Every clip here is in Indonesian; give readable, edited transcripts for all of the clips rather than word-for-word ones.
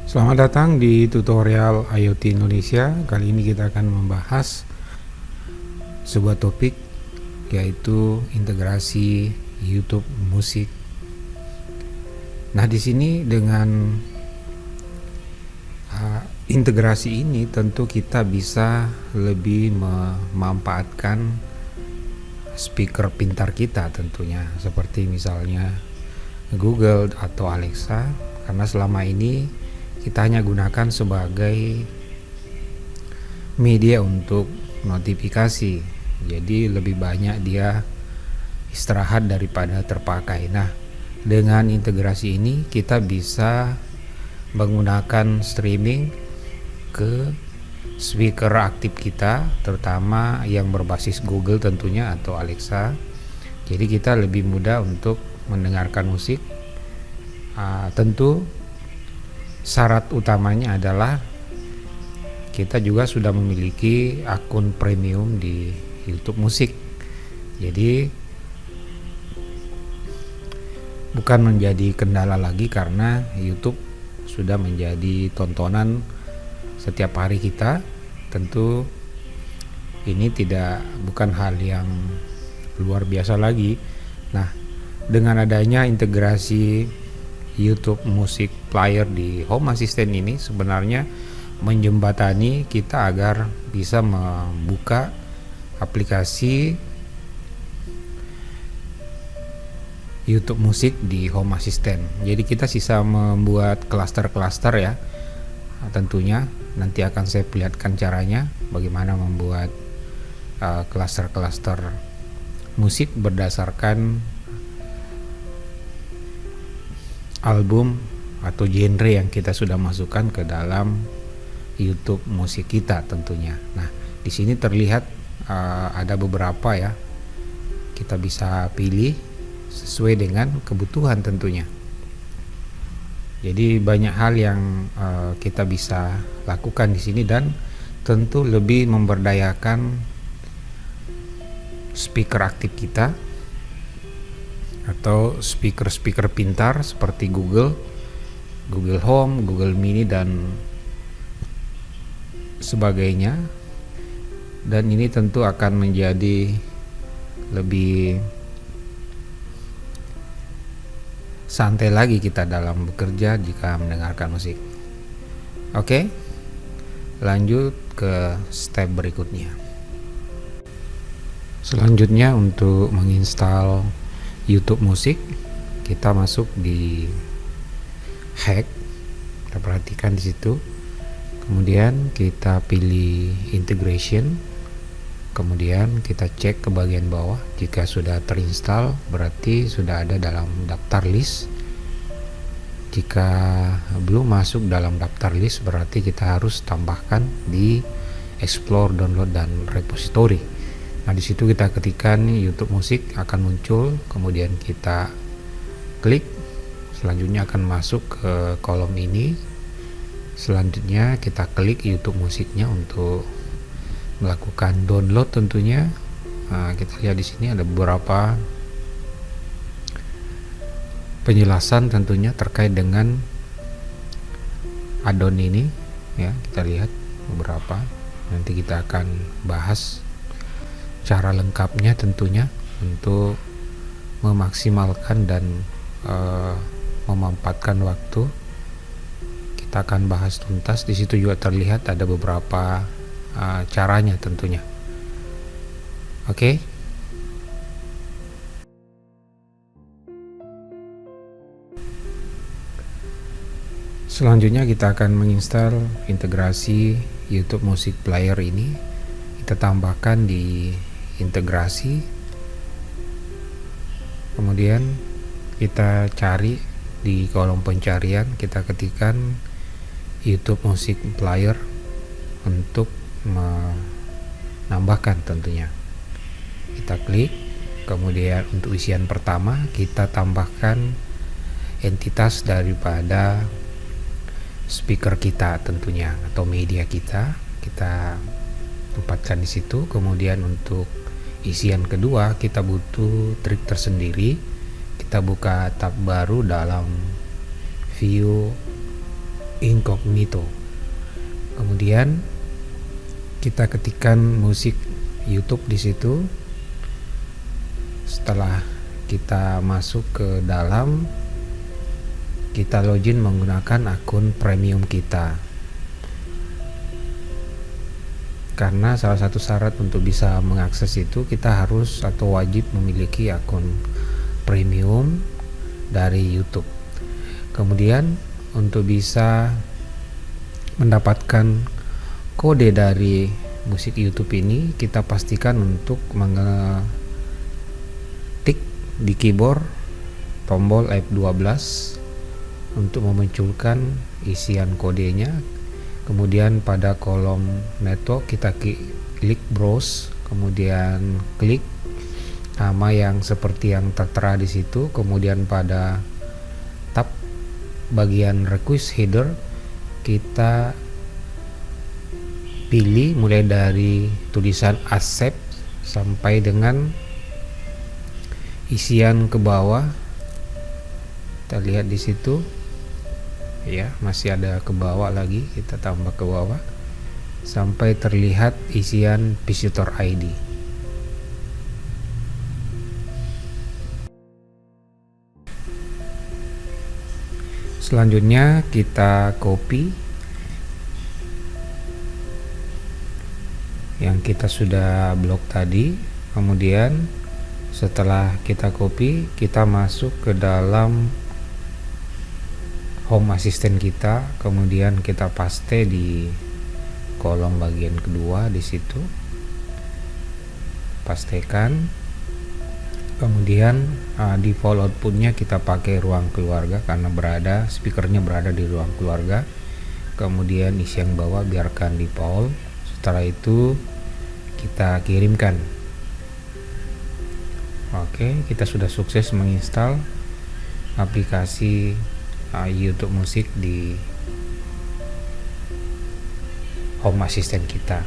Selamat datang di tutorial IoT Indonesia. Kali ini kita akan membahas sebuah topik, yaitu integrasi YouTube musik. Nah, di sini dengan integrasi ini tentu kita bisa lebih memanfaatkan speaker pintar kita tentunya, seperti misalnya Google atau Alexa, karena selama ini kita hanya gunakan sebagai media untuk notifikasi, jadi lebih banyak dia istirahat daripada terpakai. Nah, dengan integrasi ini kita bisa menggunakan streaming ke speaker aktif kita, terutama yang berbasis Google tentunya atau Alexa. Jadi kita lebih mudah untuk mendengarkan musik. Tentu syarat utamanya adalah kita juga sudah memiliki akun premium di YouTube Musik. Jadi bukan menjadi kendala lagi karena YouTube sudah menjadi tontonan setiap hari kita. Tentu ini bukan hal yang luar biasa lagi. Nah, dengan adanya integrasi YouTube Music Player di Home Assistant ini sebenarnya menjembatani kita agar bisa membuka aplikasi YouTube Musik di Home Assistant. Jadi kita bisa membuat klaster-klaster ya. Tentunya nanti akan saya perlihatkan caranya bagaimana membuat klaster-klaster musik berdasarkan album atau genre yang kita sudah masukkan ke dalam YouTube musik kita tentunya. Nah, di sini terlihat ada beberapa ya. Kita bisa pilih sesuai dengan kebutuhan tentunya. Jadi banyak hal yang kita bisa lakukan di sini dan tentu lebih memberdayakan speaker aktif kita atau speaker pintar seperti Google Home, Google Mini dan sebagainya. Dan ini tentu akan menjadi lebih santai lagi kita dalam bekerja jika mendengarkan musik. Oke, lanjut ke step berikutnya. Selanjutnya untuk menginstal YouTube Musik, kita masuk di Hack. Kita perhatikan di situ. Kemudian kita pilih Integration. Kemudian kita cek ke bagian bawah. Jika sudah terinstall, berarti sudah ada dalam daftar list. Jika belum masuk dalam daftar list, berarti kita harus tambahkan di Explore, Download, dan Repository. Nah, di situ kita ketikkan YouTube Musik akan muncul, kemudian kita klik. Selanjutnya akan masuk ke kolom ini. Selanjutnya kita klik YouTube Musiknya untuk melakukan download tentunya. Nah, kita lihat di sini ada beberapa penjelasan tentunya terkait dengan add-on ini ya. Kita lihat beberapa, nanti kita akan bahas cara lengkapnya tentunya untuk memaksimalkan dan memanfaatkan waktu. Kita akan bahas tuntas. Di situ juga terlihat ada beberapa caranya tentunya. Oke. Selanjutnya kita akan menginstal integrasi YouTube Music Player ini. Kita tambahkan di integrasi. Kemudian kita cari di kolom pencarian, kita ketikkan YouTube Music Player untuk menambahkan tentunya. Kita klik, kemudian untuk isian pertama kita tambahkan entitas daripada speaker kita tentunya atau media kita tempatkan di situ. Kemudian untuk isian kedua kita butuh trik tersendiri. Kita buka tab baru dalam view incognito. Kemudian kita ketikkan musik YouTube di situ. Setelah kita masuk ke dalam, kita login menggunakan akun premium kita. Karena salah satu syarat untuk bisa mengakses itu, kita harus atau wajib memiliki akun premium dari YouTube. Kemudian untuk bisa mendapatkan kode dari musik YouTube ini, kita pastikan untuk mengetik di keyboard tombol F12 untuk memunculkan isian kodenya. Kemudian pada kolom network kita klik browse, kemudian klik nama yang seperti yang tertera di situ. Kemudian pada tab bagian request header kita pilih mulai dari tulisan accept sampai dengan isian ke bawah. Kita lihat di situ ya, masih ada ke bawah lagi, kita tambah ke bawah sampai terlihat isian visitor ID. Selanjutnya kita copy yang kita sudah blok tadi. Kemudian setelah kita copy, kita masuk ke dalam home assistant kita, kemudian kita paste di kolom bagian kedua di situ, pastekan. Kemudian default outputnya kita pakai ruang keluarga karena speakernya berada di ruang keluarga. Kemudian isi yang bawah biarkan default. Setelah itu kita kirimkan. Oke, kita sudah sukses menginstal aplikasi YouTube Musik di home assistant kita.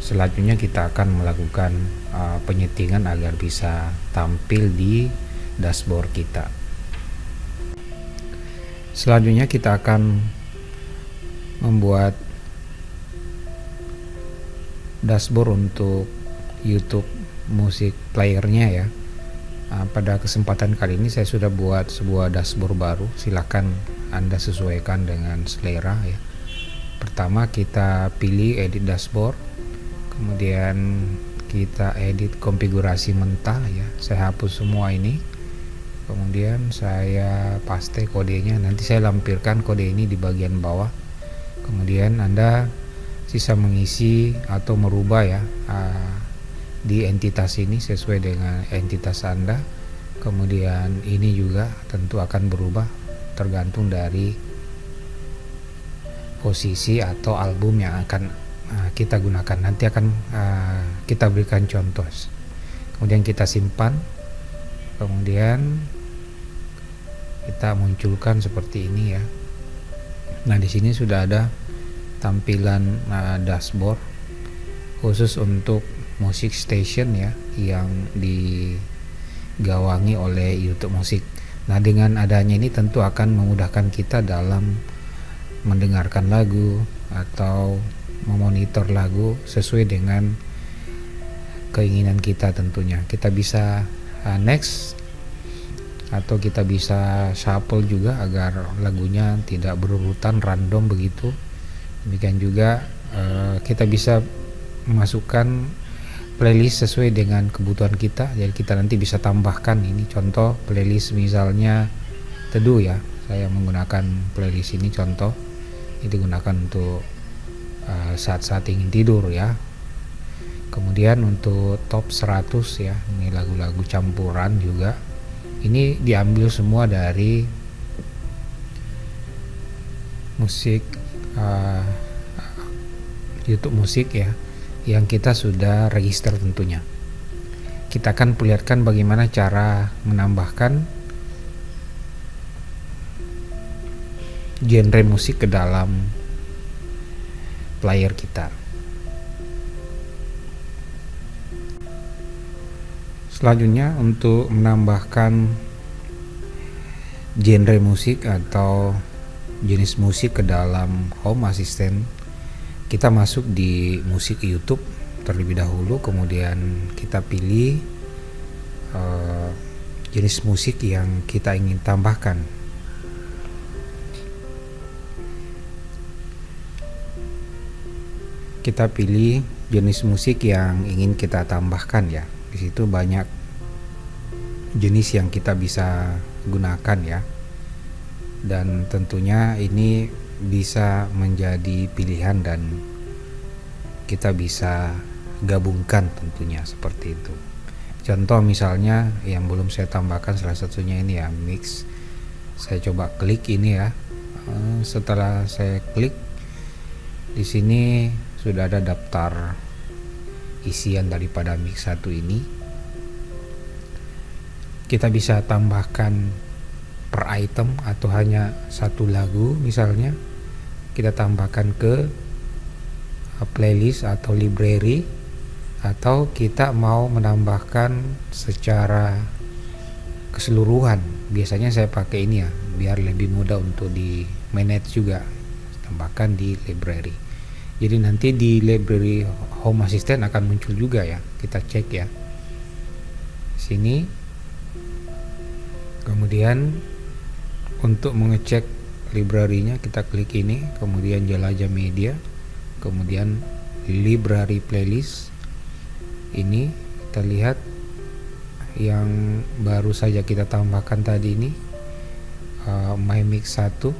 Selanjutnya kita akan melakukan penyetingan agar bisa tampil di dashboard kita. Selanjutnya kita akan membuat dashboard untuk YouTube Musik playernya ya. Pada kesempatan kali ini saya sudah buat sebuah dashboard baru. Silakan Anda sesuaikan dengan selera ya. Pertama kita pilih edit dashboard, kemudian kita edit konfigurasi mentah ya. Saya hapus semua ini, kemudian saya paste kodenya. Nanti saya lampirkan kode ini di bagian bawah. Kemudian Anda sisa mengisi atau merubah ya di entitas ini sesuai dengan entitas Anda. Kemudian ini juga tentu akan berubah tergantung dari posisi atau album yang akan kita gunakan. Nanti akan kita berikan contoh. Kemudian kita simpan, kemudian kita munculkan seperti ini ya. Nah, di sini sudah ada tampilan dashboard khusus untuk Music Station ya, yang digawangi oleh YouTube Musik. Nah, dengan adanya ini tentu akan memudahkan kita dalam mendengarkan lagu atau memonitor lagu sesuai dengan keinginan kita. Tentunya kita bisa next atau kita bisa shuffle juga agar lagunya tidak berurutan random begitu. Demikian juga kita bisa memasukkan playlist sesuai dengan kebutuhan kita. Jadi kita nanti bisa tambahkan ini contoh playlist, misalnya teduh ya. Saya menggunakan playlist ini contoh. Ini digunakan untuk saat-saat ingin tidur ya. Kemudian untuk top 100 ya, ini lagu-lagu campuran juga. Ini diambil semua dari musik YouTube Musik ya, yang kita sudah register tentunya. Kita akan perlihatkan bagaimana cara menambahkan genre musik ke dalam player kita. Selanjutnya untuk menambahkan genre musik atau jenis musik ke dalam Home Assistant, kita masuk di musik YouTube terlebih dahulu, kemudian kita pilih jenis musik yang kita ingin tambahkan. Kita pilih jenis musik yang ingin kita tambahkan ya. Di situ banyak jenis yang kita bisa gunakan ya. Dan tentunya ini bisa menjadi pilihan dan kita bisa gabungkan tentunya seperti itu. Contoh misalnya yang belum saya tambahkan salah satunya ini ya, mix. Saya coba klik ini ya. Setelah saya klik, di sini sudah ada daftar isian daripada mix 1 ini. Kita bisa tambahkan per item atau hanya satu lagu, misalnya kita tambahkan ke playlist atau library, atau kita mau menambahkan secara keseluruhan. Biasanya saya pakai ini ya, biar lebih mudah untuk di manage juga, tambahkan di library. Jadi nanti di library Home Assistant akan muncul juga ya, kita cek ya sini. Kemudian untuk mengecek library-nya kita klik ini, kemudian jelajah media, kemudian library playlist. Ini kita lihat yang baru saja kita tambahkan tadi ini, My Mix 1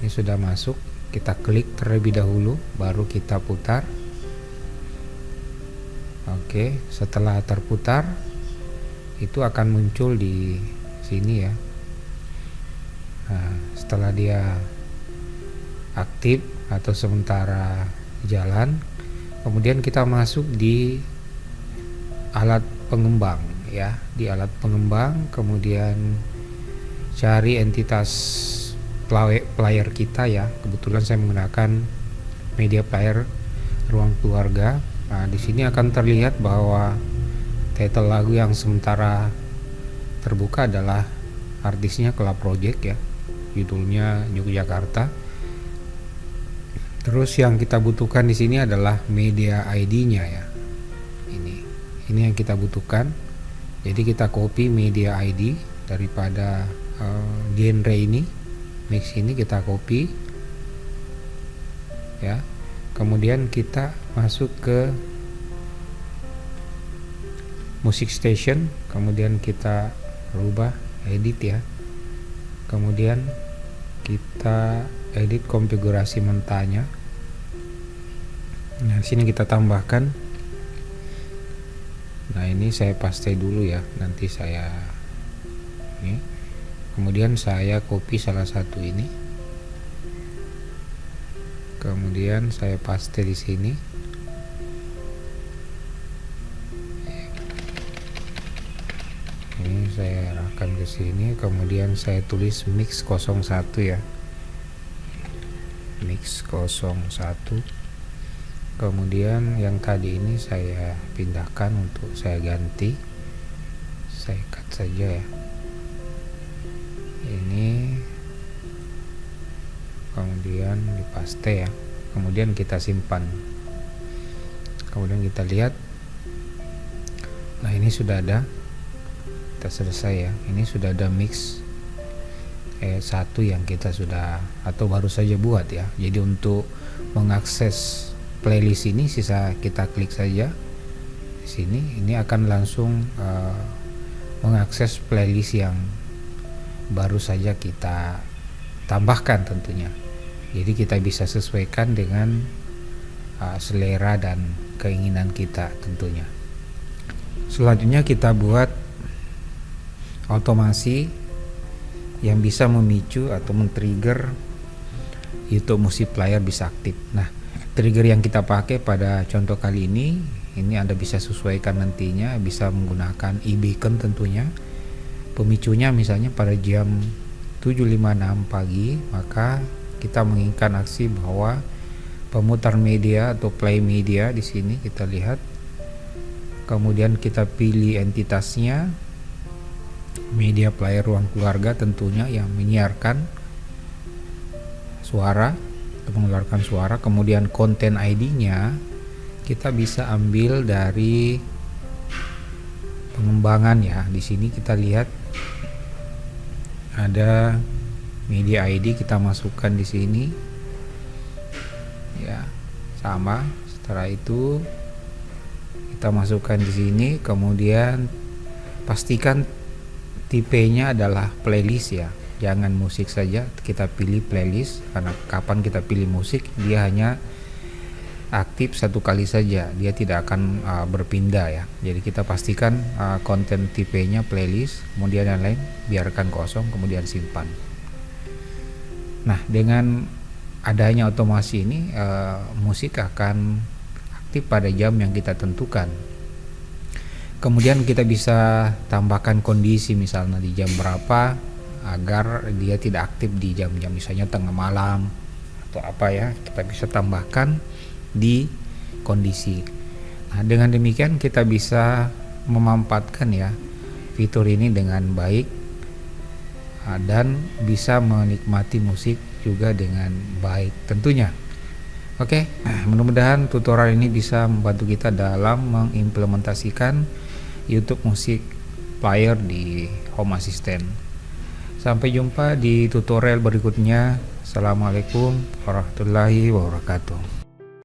ini sudah masuk. Kita klik terlebih dahulu, baru kita putar. Oke, setelah terputar itu akan muncul di sini ya. Nah, setelah dia aktif atau sementara jalan, kemudian kita masuk di alat pengembang ya, di alat pengembang, kemudian cari entitas player kita ya. Kebetulan saya menggunakan media player ruang keluarga. Nah, di sini akan terlihat bahwa title lagu yang sementara terbuka adalah artisnya Club Project ya, judulnya Yogyakarta. Terus yang kita butuhkan di sini adalah media ID-nya ya. Ini yang kita butuhkan. Jadi kita copy media ID daripada genre ini, mix ini kita copy ya. Kemudian kita masuk ke music station, kemudian kita rubah edit ya. Kemudian kita edit konfigurasi mentahnya. Nah, sini kita tambahkan. Nah, ini saya paste dulu ya. Nanti saya ini. Kemudian saya copy salah satu ini. Kemudian saya paste di sini. Ini saya arahkan ke sini, kemudian saya tulis mix 01 ya. Mix 01. Kemudian yang tadi ini saya pindahkan untuk saya ganti. Saya cut saja ya. Ini kemudian dipaste ya. Kemudian kita simpan. Kemudian kita lihat. Nah, ini sudah ada. Kita selesai ya. Ini sudah ada mix 1 yang kita sudah atau baru saja buat ya. Jadi untuk mengakses playlist ini sisa kita klik saja di sini. Ini akan langsung mengakses playlist yang baru saja kita tambahkan tentunya. Jadi kita bisa sesuaikan dengan selera dan keinginan kita tentunya. Selanjutnya kita buat otomasi yang bisa memicu atau men-trigger YouTube Music Player bisa aktif. Nah, trigger yang kita pakai pada contoh kali ini Anda bisa sesuaikan nantinya, bisa menggunakan e-beacon tentunya. Pemicunya misalnya pada jam 7.56 pagi, maka kita menginginkan aksi bahwa pemutar media atau play media di sini kita lihat. Kemudian kita pilih entitasnya, media player ruang keluarga tentunya yang menyiarkan. suara atau mengeluarkan suara. Kemudian konten ID-nya kita bisa ambil dari pengembangan ya. Di sini kita lihat ada media ID, kita masukkan di sini ya, sama. Setelah itu kita masukkan di sini, kemudian pastikan tipenya adalah playlist ya, jangan musik saja. Kita pilih playlist karena kapan kita pilih musik dia hanya aktif satu kali saja, dia tidak akan berpindah ya. Jadi kita pastikan konten tipenya playlist, kemudian yang lain biarkan kosong, kemudian simpan. Nah, dengan adanya otomasi ini musik akan aktif pada jam yang kita tentukan. Kemudian kita bisa tambahkan kondisi, misalnya di jam berapa, agar dia tidak aktif di jam-jam misalnya tengah malam atau apa ya, kita bisa tambahkan di kondisi. Nah, dengan demikian kita bisa memanfaatkan ya fitur ini dengan baik dan bisa menikmati musik juga dengan baik tentunya. Oke, mudah-mudahan tutorial ini bisa membantu kita dalam mengimplementasikan YouTube Music Player di Home Assistant. Sampai jumpa di tutorial berikutnya. Assalamualaikum warahmatullahi wabarakatuh.